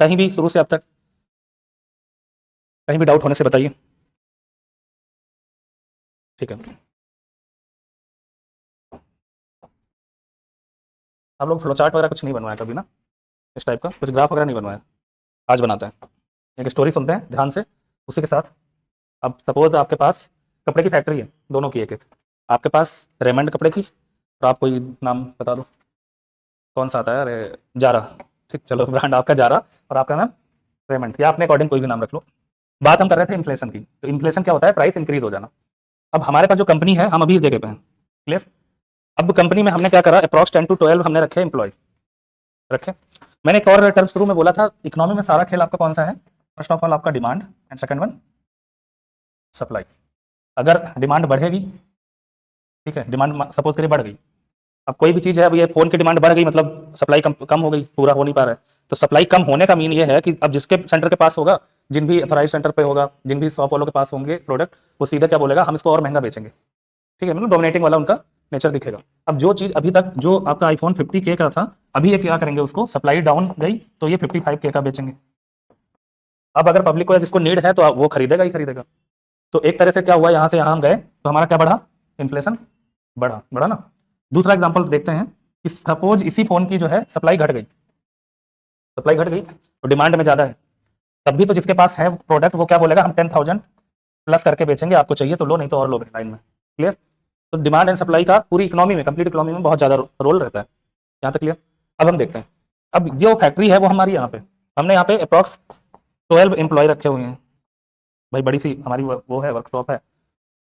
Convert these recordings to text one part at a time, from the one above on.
कहीं भी शुरू से अब तक कहीं भी डाउट होने से बताइए। ठीक है, आप लोग फ्लो चार्ट वगैरह कुछ नहीं बनवाया कभी ना, इस टाइप का कुछ ग्राफ वगैरह नहीं बनवाया, आज बनाते हैं। एक स्टोरी सुनते हैं ध्यान से, उसी के साथ। अब सपोज आपके पास कपड़े की फैक्ट्री है, दोनों की एक एक। आपके पास रेमंड कपड़े की, और आप कोई नाम बता दो, कौन सा आता है, अरे जारा, ठीक, चलो ब्रांड आपका जारा और आपका नाम रेमंड, या अपने अकॉर्डिंग कोई भी नाम रख लो। बात हम कर रहे थे इन्फ्लेशन की, तो इन्फ्लेशन क्या होता है, प्राइस इंक्रीज हो जाना। अब हमारे पास जो कंपनी है, हम अभी इस जगह पे हैं, क्लियर। अब कंपनी में हमने क्या करा, अप्रॉक्स 10 to 12 हमने रखे एम्प्लॉय, रखे। मैंने एक और टर्म शुरू में बोला था, इकोनॉमी में सारा खेल आपका कौन सा है, फर्स्ट ऑफ ऑल आपका demand and second one supply. अगर डिमांड बढ़ेगी, ठीक है, डिमांड सपोज करिए बढ़ गई, अब कोई भी चीज़ है, अब ये फोन की डिमांड बढ़ गई मतलब सप्लाई कम हो गई, पूरा हो नहीं पा रहा है। तो सप्लाई कम होने का मीन ये है कि अब जिसके सेंटर के पास होगा, जिन भी अथोराइज सेंटर पे होगा, जिन भी शॉप वालों के पास होंगे प्रोडक्ट, वो सीधे क्या बोलेगा, हम इसको और महंगा बेचेंगे, ठीक है, मतलब डोमिनेटिंग वाला उनका नेचर दिखेगा। अब जो चीज़ अभी तक जो आपका आईफोन 50K का था, अभी ये क्या करेंगे, उसको सप्लाई डाउन गई तो ये 55K का बेचेंगे। अब अगर पब्लिक को जिसको नीड है तो वो खरीदेगा ही खरीदेगा। तो एक तरह से क्या हुआ, यहाँ से यहाँ हम गए तो हमारा क्या बढ़ा, इन्फ्लेशन बढ़ा, बढ़ा ना। दूसरा एग्जाम्पल देखते हैं कि सपोज इसी फोन की जो है सप्लाई घट गई, सप्लाई घट गई तो डिमांड में ज़्यादा है, तब भी तो जिसके पास है प्रोडक्ट वो क्या बोलेगा, हम 10,000 प्लस करके बेचेंगे, आपको चाहिए तो लो, नहीं तो और लो लाइन में, क्लियर। तो डिमांड एंड सप्लाई का पूरी इकोनॉमी में, कंप्लीट इकोनॉमी में बहुत ज़्यादा रोल रहता है, यहाँ तक क्लियर। अब हम देखते हैं, अब जो फैक्ट्री है वो हमारी यहाँ पे, हमने यहाँ पे अप्रॉक्स 12 एम्प्लॉय रखे हुए हैं, भाई बड़ी सी हमारी वो है, वर्कशॉप है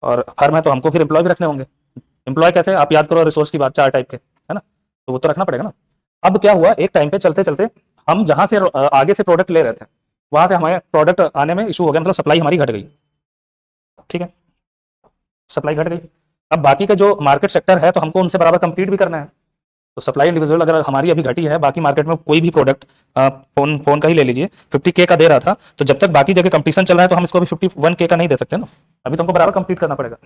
और फर्म है, तो हमको फिर एम्प्लॉय भी रखने होंगे। एम्प्लॉय कैसे, आप याद करो रिसोर्स की बात, 4 टाइप के है ना, तो वो तो रखना पड़ेगा ना। अब क्या हुआ, एक टाइम पे चलते चलते हम जहां से आगे से प्रोडक्ट ले रहे थे, वहां से हमारे प्रोडक्ट आने में इशू हो गया, मतलब सप्लाई हमारी घट गई, ठीक है, सप्लाई घट गई। अब बाकी का जो मार्केट सेक्टर है, तो हमको उनसे बराबर कंपीट भी करना है, तो सप्लाई इंडिविजुअल अगर हमारी अभी घटी है, बाकी मार्केट में कोई भी प्रोडक्ट, फोन फोन का ही ले लीजिए, 50K का दे रहा था, तो जब तक बाकी जगह कंपटीशन चल रहा है तो हम इसको अभी 51K का नहीं दे सकते ना, अभी तो हमको बराबर कंपीट करना पड़ेगा।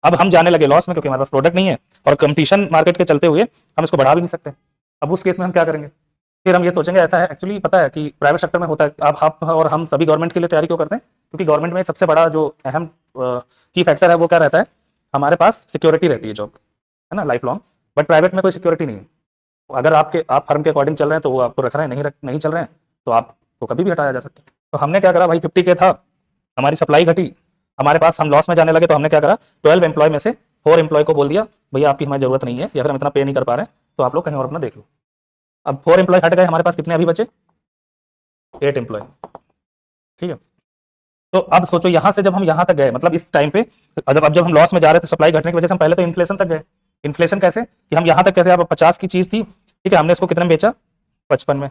अब हम जाने लगे लॉस में, क्योंकि हमारे पास प्रोडक्ट नहीं है और कंपटीशन मार्केट के चलते हुए हम इसको बढ़ा भी नहीं सकते। अब उस केस में हम क्या करेंगे, फिर हम ये सोचेंगे, ऐसा है एक्चुअली पता है कि प्राइवेट सेक्टर में होता है, आप और हम सभी गवर्नमेंट के लिए तैयारी क्यों करते हैं, क्योंकि गवर्नमेंट में सबसे बड़ा जो अहम की फैक्टर है वो क्या रहता है, हमारे पास सिक्योरिटी रहती है, जॉब है ना, लाइफ लॉन्ग। बट प्राइवेट में कोई सिक्योरिटी नहीं है, अगर आप फर्म के अकॉर्डिंग चल रहे हैं तो वो आपको रख रहे हैं, नहीं चल रहे हैं तो आपको कभी भी हटाया जा सकता है। तो हमने क्या करा भाई, 50K था, हमारी सप्लाई घटी, हमारे पास हम लॉस में जाने लगे, तो हमने क्या करा, 12 एम्प्लॉय में से 4 एम्प्लॉय को बोल दिया, भैया आपकी हमें जरूरत नहीं है, या फिर हम इतना पे नहीं कर पा रहे हैं, तो आप लोग कहीं और अपना देख लो। अब 4 एम्प्लॉय हट गए, हमारे पास कितने अभी बचे, 8 एम्प्लॉय, ठीक है। तो अब सोचो, यहाँ से जब हम यहाँ तक गए, मतलब इस टाइम पे अब जब हम लॉस में जा रहे थे सप्लाई घटने की वजह से, हम पहले तो इन्फ्लेशन तक गए। इन्फ्लेशन कैसे कि हम यहाँ तक कैसे, अब 50 की चीज थी, ठीक है, हमने इसको कितने में बेचा, 55 में।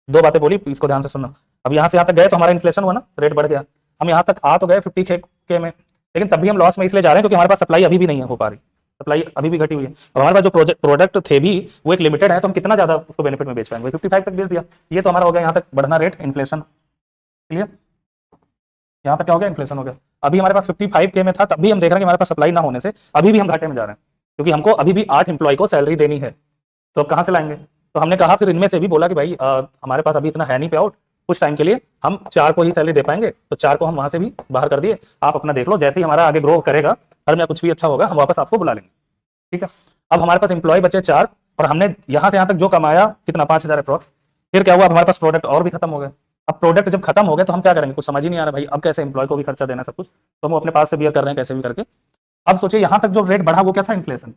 दो बातें बोली, इसको ध्यान से सुनना। अब यहाँ से यहाँ तक गए तो हमारा इन्फ्लेशन हुआ ना, रेट बढ़ गया, हम यहाँ तक आ तो गए 50K में, लेकिन तब भी हम लॉस में इसलिए जा रहे हैं क्योंकि हमारे पास सप्लाई अभी भी नहीं हो पा रही, सप्लाई अभी भी घटी हुई है, और हमारे पास जो प्रोडक्ट थे भी वो एक लिमिटेड है, तो हम कितना ज्यादा उसको बेनिफिट में बेच पाएंगे, 55 तक बेच दिया, ये तो हमारा हो गया यहाँ तक बढ़ना रेट, इन्फ्लेशन, क्लियर। यहाँ तक क्या हो गया, इन्फ्लेशन हो गया। अभी हमारे पास 55K में था, तब भी हम देख रहे हैं कि हमारे पास सप्लाई ना होने से अभी भी हम घाटे में जा रहे हैं, क्योंकि हमको अभी भी 8 एम्प्लॉय को सैलरी देनी है, तो अब कहाँ से लाएंगे। तो हमने कहा, फिर इनमें से भी बोला कि भाई हमारे पास अभी इतना है नहीं पे आउट, कुछ टाइम के लिए हम 4 को ही सैलरी दे पाएंगे, तो 4 को हम वहां से भी बाहर कर दिए, आप अपना देख लो, जैसे ही हमारा आगे ग्रो करेगा हर में कुछ भी अच्छा होगा, हम वापस आपको बुला लेंगे, ठीक है। अब हमारे पास एम्प्लॉय बचे 4, और हमने यहाँ से यहाँ तक जो कमाया कितना, 5,000 अप्रॉक्स। फिर क्या हुआ, अब हमारे पास प्रोडक्ट और भी खत्म हो गए। अब प्रोडक्ट जब खत्म हो गए तो हम क्या करेंगे, कुछ समझ ही नहीं आ रहा भाई, अब कैसे एम्प्लॉय को भी खर्चा देना सब कुछ, तो हम अपने पास से बियर कर रहे हैं कैसे भी करके। अब सोचिए, यहाँ तक जो रेट बढ़ा वो क्या था, इन्फ्लेशन।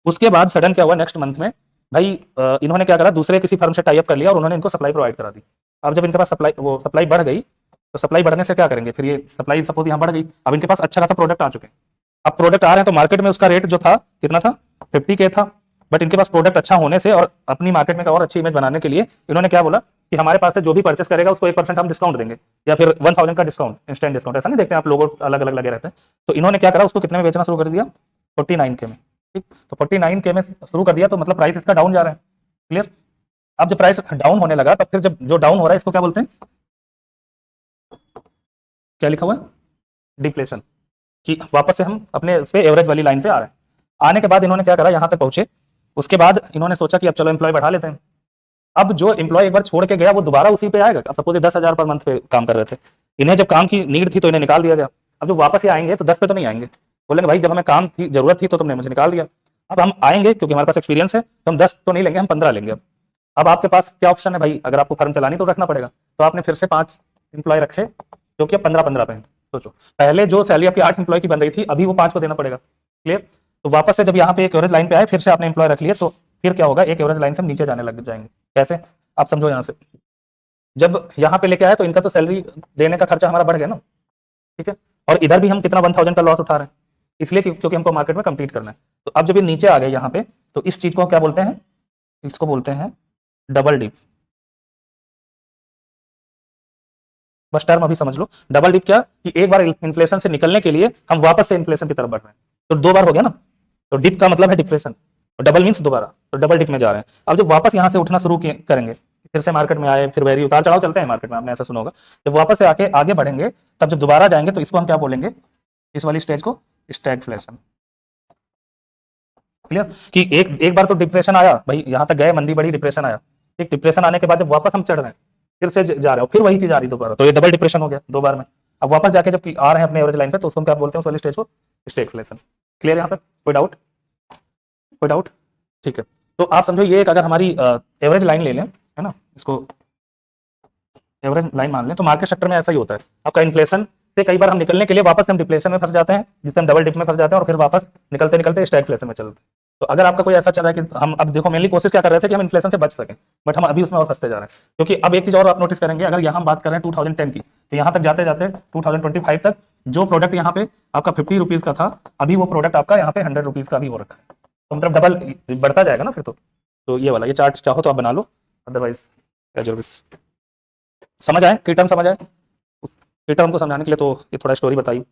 उसके बाद सडन क्या हुआ, नेक्स्ट मंथ में भाई इन्होंने क्या करा, दूसरे किसी फर्म से टाई अप कर लिया और उन्होंने इनको सप्लाई प्रोवाइड करा दी। अब जब इनके पास सप्लाई बढ़ गई, तो सप्लाई बढ़ने से क्या करेंगे, फिर ये सप्लाई सपोज यहाँ बढ़ गई, अब इनके पास अच्छा खासा प्रोडक्ट आ चुके हैं। अब प्रोडक्ट आ रहे हैं तो मार्केट में उसका रेट जो था कितना था, 50K था, बट इनके पास प्रोडक्ट अच्छा होने से और अपनी मार्केट में और अच्छी इमेज बनाने के लिए इन्होंने क्या बोला कि हमारे पास से जो भी परचेस करेगा उसको 1% हम डिस्काउंट देंगे, या फिर 1000 का डिस्काउंट, इंस्टेंट डिस्काउंट, ऐसा नहीं देखते आप लोगों अलग अलग लगे रहते हैं। तो इन्होंने क्या करा, उसको कितने में बेचना शुरू कर दिया, 49K में, ठीक। तो 49K में शुरू कर दिया, तो मतलब प्राइस इसका डाउन जा रहा है, क्लियर। अब जब प्राइस डाउन होने लगा, तब फिर जब जो डाउन हो रहा है इसको क्या बोलते हैं, क्या लिखा हुआ है, डिफ्लेशन, कि वापस से हम अपने उस पे एवरेज वाली लाइन पे आ रहे हैं। आने के बाद इन्होंने क्या करा, यहाँ तक पहुंचे, उसके बाद इन्होंने सोचा कि अब चलो एम्प्लॉय बढ़ा लेते हैं। अब जो एम्प्लॉय एक बार छोड़ के गया वो दोबारा उसी पे आएगा। अब सपोज 10,000 पर मंथ पे काम कर रहे थे, इन्हें जब काम की नीड थी तो इन्हें निकाल दिया गया। अब जो वापस ये आएंगे तो 10 पे तो नहीं आएंगे, बोलेंगे भाई जब हमें काम की जरूरत थी तो तुमने मुझे निकाल दिया। अब हम आएंगे क्योंकि हमारे पास एक्सपीरियंस है तो हम 10 तो नहीं लेंगे, हम 15 लेंगे। अब आपके पास क्या ऑप्शन है भाई, अगर आपको फर्म चलानी तो रखना पड़ेगा, तो आपने फिर से 5 एम्प्लॉय रखे जो कि अब 15-15 पे हैं। सोचो पहले जो सैलरी आपकी 8 एम्प्लॉय की बन रही थी अभी वो 5 को देना पड़ेगा। क्लियर? तो वापस से जब यहाँ पे एक एवरेज लाइन पे आए फिर से आपने एम्प्लॉय रख लिए तो फिर क्या होगा, एक एवरेज लाइन से हम नीचे जाने लग जाएंगे। कैसे? आप समझो, यहाँ से जब यहाँ पे लेके आए तो इनका तो सैलरी देने का खर्चा हमारा बढ़ गया ना, ठीक है, और इधर भी हम कितना 1000 का लॉस उठा रहे हैं, इसलिए क्योंकि हमको मार्केट में कम्पीट करना है। तो अब जब ये नीचे आ गए यहाँ पे तो इस चीज को क्या बोलते हैं, इसको बोलते हैं डबल डिप। बस टर्म अभी समझ लो, डबल डिप क्या कि एक बार इन्फ्लेशन से निकलने के लिए हम वापस से इन्फ्लेशन की तरफ बढ़ रहे हैं, तो 2 बार हो गया ना। तो डिप का मतलब है डिप्रेशन और डबल मीन्स दोबारा, तो डबल डिप में जा रहे हैं। अब जब वापस यहाँ से उठना शुरू करेंगे, फिर से मार्केट में आए, फिर वेरी उतार चढ़ाव चलते हैं मार्केट में, आपने ऐसा सुना होगा। जब वापस से आके आगे बढ़ेंगे तब जब दोबारा जाएंगे तो इसको हम क्या बोलेंगे, इस वाली स्टेज को स्टैगफ्लेशन। क्लियर? कि एक बार तो डिप्रेशन आया भाई, यहाँ तक गए, मंदी बड़ी, डिप्रेशन आया, एक डिप्रेशन आने के बाद जब वापस हम चढ़ रहे हैं फिर से जा रहे हो, फिर वही चीज आ रही दोबारा, तो ये डबल डिप्रेशन हो गया 2 बार में। अब वापस जाके जब आ रहे हैं अपने एवरेज लाइन पे तो उसको हम क्या बोलते हैं, उस वाली स्टेज को स्टैगफ्लेशन। क्लियर? यहाँ पे कोई डाउट? कोई डाउट? ठीक है, तो आप समझो ये एक अगर हमारी एवरेज लाइन ले लें, है ना, इसको एवरेज लाइन मान लें, तो मार्केट सेक्टर में ऐसा ही होता है। आपका इन्फ्लेशन से कई बार हम निकलने के लिए वापस हम डिप्लेशन में फंस जाते हैं, जिससे हम डबल डिप में फंस जाते हैं और फिर वापस निकलते निकलते स्टैगफ्लेशन में चलते हैं। तो अगर आपका कोई ऐसा चल रहा है कि हम अब देखो मेनली कोशिश क्या कर रहे थे कि हम इन्फ्लेशन से बच सकें, बट हम अभी उसमें और फंसते जा रहे हैं। क्योंकि अब एक चीज और आप नोटिस करेंगे, अगर यहाँ हम बात कर रहे हैं 2010 की, तो यहाँ तक जाते जाते 2025 तक जो प्रोडक्ट यहाँ पे आपका 50 रुपीज का था, अभी वो प्रोडक्ट आपका यहाँ पे 100 रुपीज का भी हो रखा है, तो मतलब डबल बढ़ता जाएगा ना फिर तो ये वाला ये चार्ट चाहो तो आप बना लो, अदरवाइज समझ आए, की टर्म समझ आए, की टर्म को समझाने के लिए तो ये थोड़ा स्टोरी बताइए।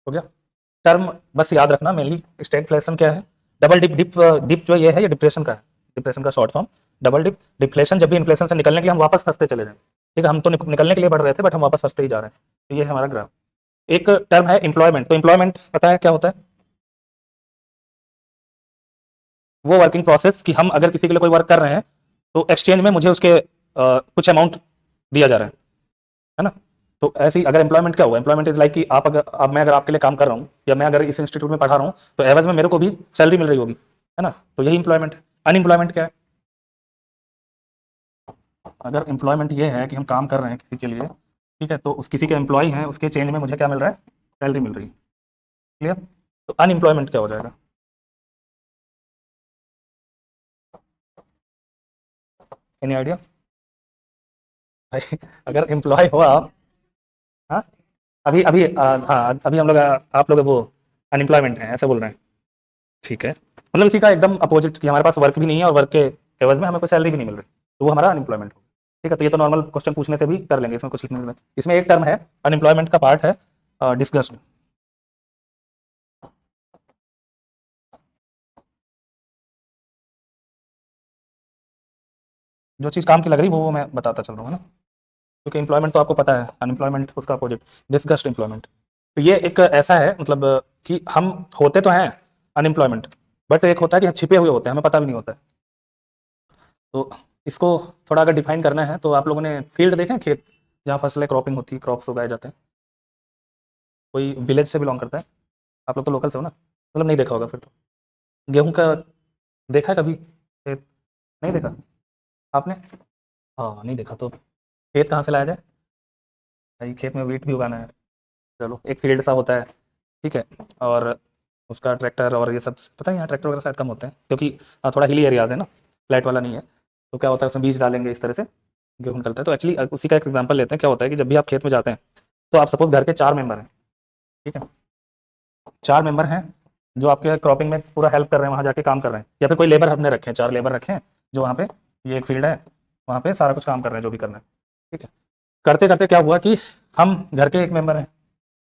हो गया? टर्म बस याद रखना, मेनली स्टैगफ्लेशन क्या है, डबल डिप, डिप जो ये है ये डिप्रेशन का है, डिप्रेशन का short form double dip. Depletion जब भी इन्फ्लेशन से निकलने के लिए हम वापस फंसते चले जाएं, ठीक है, हम तो निकलने के लिए बढ़ रहे थे बट हम वापस फंसते ही जा रहे हैं, तो ये है हमारा ग्राफ। एक टर्म है एम्प्लॉयमेंट, तो एम्प्लॉयमेंट पता है क्या होता है, वो वर्किंग प्रोसेस कि हम अगर किसी के लिए कोई वर्क कर रहे हैं तो एक्सचेंज में मुझे उसके कुछ अमाउंट दिया जा रहा है ना। तो ऐसे ही अगर एम्प्लॉयमेंट क्या हुआ, एम्प्लॉयमेंट इज लाइक कि आप अगर अब मैं अगर आपके लिए काम कर रहा हूँ या मैं अगर इस इंस्टीट्यूट में पढ़ा रहा हूँ तो एवज में मेरे को भी सैलरी मिल रही होगी, है ना, तो यही एम्प्लॉयमेंट है। अनएम्प्लॉयमेंट क्या है, अगर एम्प्लॉयमेंट ये है कि हम काम कर रहे हैं किसी के लिए, ठीक है, तो उस किसी के एम्प्लॉय हैं, उसके चेंज में मुझे क्या मिल रहा है, सैलरी मिल रही है। क्लियर? तो अनएम्प्लॉयमेंट क्या हो जाएगा, एनी आइडिया भाई? अगर एम्प्लॉय हो आप, हाँ, अभी अभी हाँ अभी हम लोग आप लोग वो अनएम्प्लॉयमेंट हैं ऐसे बोल रहे हैं, ठीक है, मतलब इसी का एकदम अपोजिट कि हमारे पास वर्क भी नहीं है और वर्क के एवज में हमें कोई सैलरी भी नहीं मिल रही, तो वो हमारा अनएम्प्लॉयमेंट हो। ठीक है, तो ये तो नॉर्मल क्वेश्चन पूछने से भी कर लेंगे, इसमें कुछ लिखने में, इसमें एक टर्म है अनएम्प्लॉयमेंट का पार्ट है डिस्गस्ट। जो चीज़ काम की लग रही वो मैं बताता चल रहा हूँ, है ना, क्योंकि एम्प्लॉयमेंट तो आपको पता है, अनएम्प्लॉयमेंट उसका अपोजिट डिस्गस्ट एम्प्लॉयमेंट। तो ये एक ऐसा है मतलब कि हम होते तो हैं अनएम्प्लॉयमेंट, बट एक होता है कि हम छिपे हुए होते हैं, हमें पता भी नहीं होता है। तो इसको थोड़ा अगर डिफाइन करना है तो आप लोगों ने फील्ड देखे हैं, खेत जहाँ फसलें क्रॉपिंग होती है, क्रॉप्स उगाए जाते हैं, कोई विलेज से बिलोंग करता है, आप लोग तो लोकल से हो ना, मतलब नहीं देखा होगा फिर तो। गेहूं का देखा है कभी खेत? नहीं देखा आपने? हाँ नहीं देखा, तो खेत कहाँ से लाया जाए भाई, खेत में वीट भी उगाना है, चलो एक फील्ड सा होता है, ठीक है, और उसका ट्रैक्टर और ये सब पता है, यहाँ ट्रैक्टर वगैरह शायद कम होते हैं क्योंकि थोड़ा हिली एरियाज है ना, फ्लैट वाला नहीं है। तो क्या होता है उसमें बीज डालेंगे इस तरह से गेहूँ निकलता है। तो एक्चुअली उसी का एक एग्जाम्पल लेते हैं। क्या होता है कि जब भी आप खेत में जाते हैं तो आप सपोज घर के 4 मेंबर हैं, ठीक है, 4 मेंबर हैं जो आपके क्रॉपिंग में पूरा हेल्प कर रहे हैं, वहाँ जाके काम कर रहे हैं, या फिर कोई लेबर हमने रखे हैं, 4 लेबर रखे हैं जो वहाँ पे, ये एक फील्ड है, वहाँ पे सारा कुछ काम कर रहे हैं जो भी करना है, ठीक है। करते करते क्या हुआ कि हम घर के एक मेंबर हैं,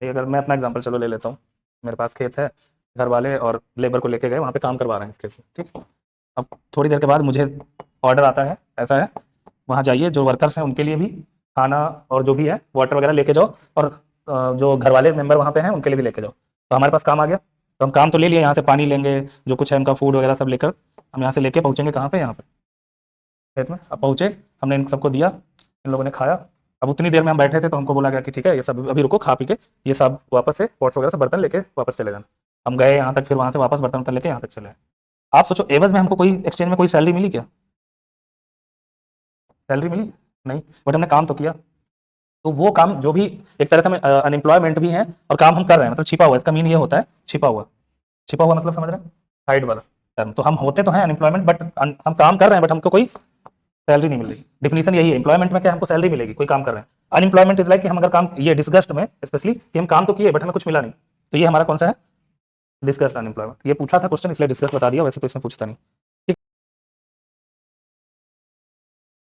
ये अगर मैं अपना एग्जांपल चलो ले लेता हूँ, मेरे पास खेत है, घर वाले और लेबर को लेके गए वहाँ पे काम करवा रहे हैं इस खेत में, ठीक। अब थोड़ी देर के बाद मुझे ऑर्डर आता है, ऐसा है, वहाँ जाइए जो वर्कर्स हैं उनके लिए भी खाना और जो भी है वाटर वगैरह लेके जाओ, और जो घर वाले मेंबर वहाँ पे हैं उनके लिए भी लेके जाओ। तो हमारे पास काम आ गया, तो हम काम तो ले लिए, यहाँ से पानी लेंगे, जो कुछ है उनका फूड वगैरह सब लेकर हम यहाँ से लेके पहुँचेंगे कहाँ पे, यहाँ पे खेत में। अब पहुँचे, हमने इन सबको दिया, इन लोगों ने खाया। अब उतनी देर में हम बैठे थे तो हमको बोला गया कि ठीक है ये सब अभी रुको, खा पी के ये सब वापस से पॉट्स वगैरह से बर्तन लेके वापस चले जाना। हम गए यहाँ तक, फिर वहाँ से वापस बर्तन वर्तन लेके यहाँ तक चले आए। आप सोचो एवज में हमको कोई एक्सचेंज में कोई सैलरी मिली क्या? सैलरी मिली नहीं, बट हमने काम तो किया। तो वो काम जो भी एक तरह से हमें अनएम्प्लॉयमेंट भी है और काम हम कर रहे हैं, मतलब छिपा हुआ, इसका मीन ये होता है छिपा हुआ। छिपा हुआ मतलब समझ रहे हैं, हाइड वाला टर्म। तो हम होते तो हैं अनएम्प्लॉयमेंट, बट हम काम कर रहे हैं बट हमको कोई सैलरी नहीं मिल रही। डिफिनेशन यही है, एम्प्लॉयमेंट में क्या हमको सैलरी मिलेगी, कोई काम कर रहे हैं। अनएम्प्लॉयमेंट इज लाइक कि हम अगर काम, ये डिस्गस्ट में स्पेशली कि हम काम तो किए बट हमें कुछ मिला नहीं, तो ये हमारा कौन सा है, डिस्गस्ट अनएम्प्लॉयमेंट। ये पूछा था क्वेश्चन इसलिए डिस्गस्ट बता दिया, वैसे तो इसमें पूछता नहीं।